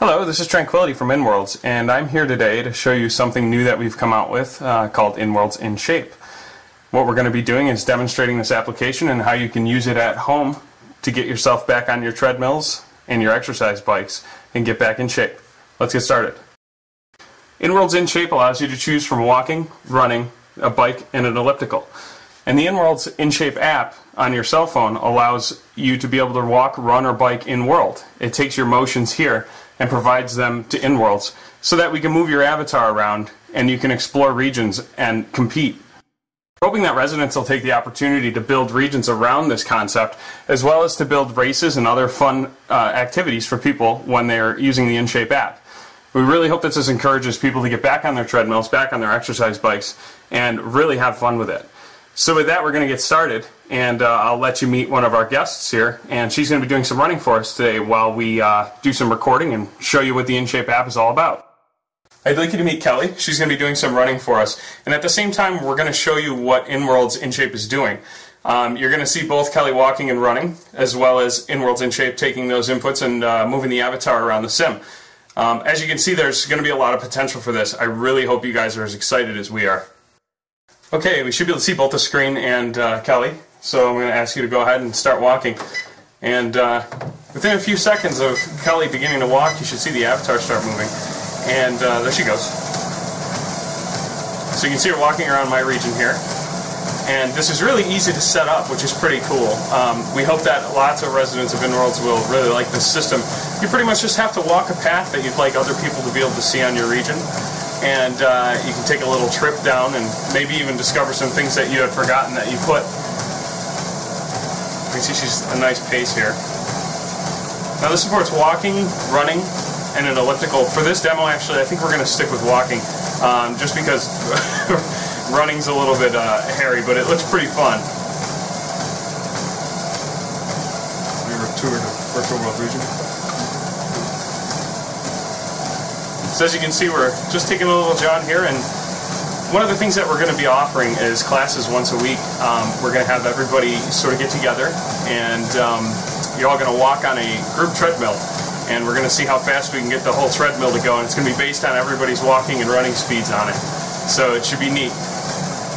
Hello, this is Tranquility from InWorldz, and I'm here today to show you something new that we've come out with called InWorldz InShape. What we're going to be doing is demonstrating this application and how you can use it at home to get yourself back on your treadmills and your exercise bikes and get back in shape. Let's get started. InWorldz InShape allows you to choose from walking, running, a bike, and an elliptical. And the InWorldz InShape app on your cell phone allows you to be able to walk, run, or bike in world. It takes your motions here and provides them to InWorldz so that we can move your avatar around and you can explore regions and compete. We're hoping that residents will take the opportunity to build regions around this concept, as well as to build races and other fun activities for people when they're using the InShape app. We really hope that this encourages people to get back on their treadmills, back on their exercise bikes, and really have fun with it. So with that, we're going to get started, and I'll let you meet one of our guests here, and she's going to be doing some running for us today while we do some recording and show you what the InShape app is all about. I'd like you to meet Kelly. She's going to be doing some running for us, and at the same time, we're going to show you what InWorldz InShape is doing. You're going to see both Kelly walking and running, as well as InWorldz InShape taking those inputs and moving the avatar around the sim. As you can see, there's going to be a lot of potential for this. I really hope you guys are as excited as we are. Okay, we should be able to see both the screen and Kelly, so I'm going to ask you to go ahead and start walking. And within a few seconds of Kelly beginning to walk, you should see the avatar start moving. And there she goes. So you can see her walking around my region here. And this is really easy to set up, which is pretty cool. We hope that lots of residents of InWorldz will really like this system. You pretty much just have to walk a path that you'd like other people to be able to see on your region. And you can take a little trip down and maybe even discover some things that you had forgotten that you put. You can see she's a nice pace here. Now this supports walking, running, and an elliptical. For this demo, actually, I think we're going to stick with walking, just because running's a little bit hairy, but it looks pretty fun. We were toured a virtual world region. So as you can see, we're just taking a little jaunt here, and one of the things that we're going to be offering is classes once a week. We're going to have everybody sort of get together, and you're all going to walk on a group treadmill, and we're going to see how fast we can get the whole treadmill to go, and it's going to be based on everybody's walking and running speeds on it. So it should be neat.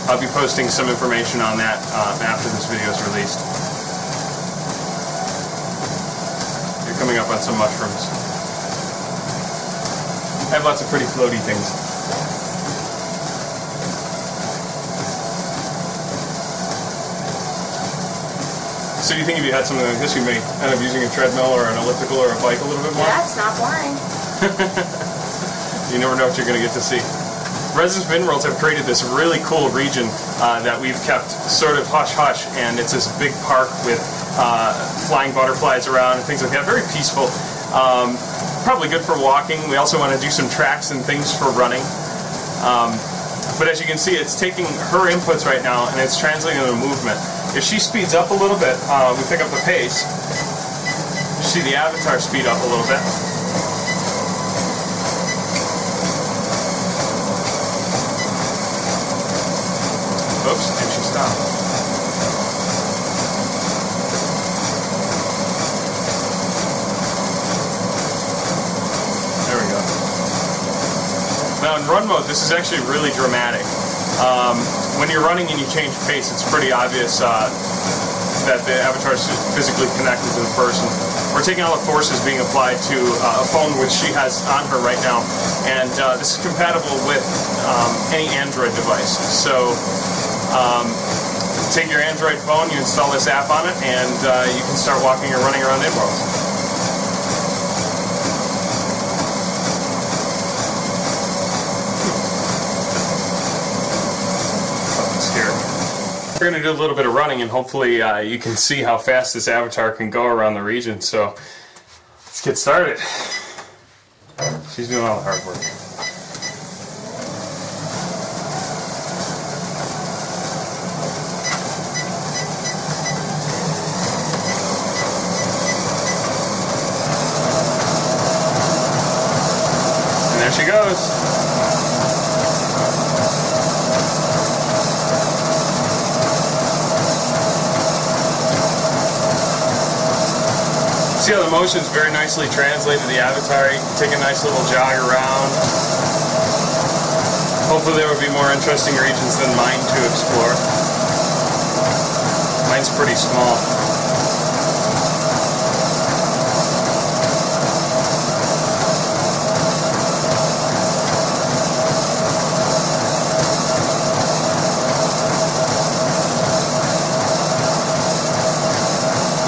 I'll be posting some information on that after this video is released. You're coming up on some mushrooms. I have lots of pretty floaty things. So do you think if you had something like this, you may end up using a treadmill or an elliptical or a bike a little bit more? Yeah, it's not boring. You never know what you're going to get to see. Residents of InWorldz have created this really cool region that we've kept sort of hush-hush, and it's this big park with flying butterflies around and things like that. Very peaceful. Probably good for walking. We also want to do some tracks and things for running. But as you can see, it's taking her inputs right now and it's translating into movement. If she speeds up a little bit, we pick up the pace. You see the avatar speed up a little bit. Oops, and she stopped. Now in run mode, this is actually really dramatic. When you're running and you change pace, it's pretty obvious that the avatar is physically connected to the person. We're taking all the forces being applied to a phone which she has on her right now, and this is compatible with any Android device. So take your Android phone, you install this app on it, and you can start walking or running around InWorldz. We're going to do a little bit of running, and hopefully you can see how fast this avatar can go around the region. So let's get started. She's doing all the hard work. And there she goes. See how the motions very nicely translate to the avatar. You can take a nice little jog around. Hopefully there will be more interesting regions than mine to explore. Mine's pretty small.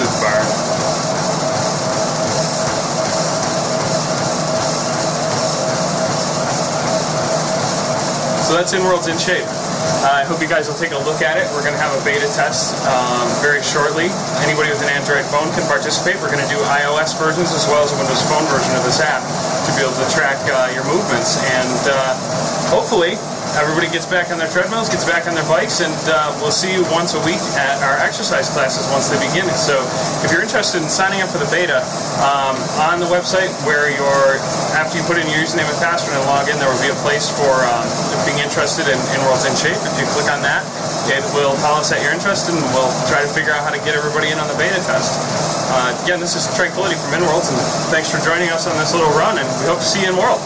This bar. So that's InWorldz InShape. I hope you guys will take a look at it. We're going to have a beta test very shortly. Anybody with an Android phone can participate. We're going to do iOS versions as well as a Windows Phone version of this app to be able to track your movements. And hopefully everybody gets back on their treadmills, gets back on their bikes, and we'll see you once a week at our exercise classes once they begin. So if you're interested in signing up for the beta, on the website where after you put in your username and password and log in, there will be a place for being interested in InWorldz InShape. If you click on that, it will tell us that you're interested, and we'll try to figure out how to get everybody in on the beta test. Again, this is Tranquility from InWorldz, and thanks for joining us on this little run, and we hope to see you in World.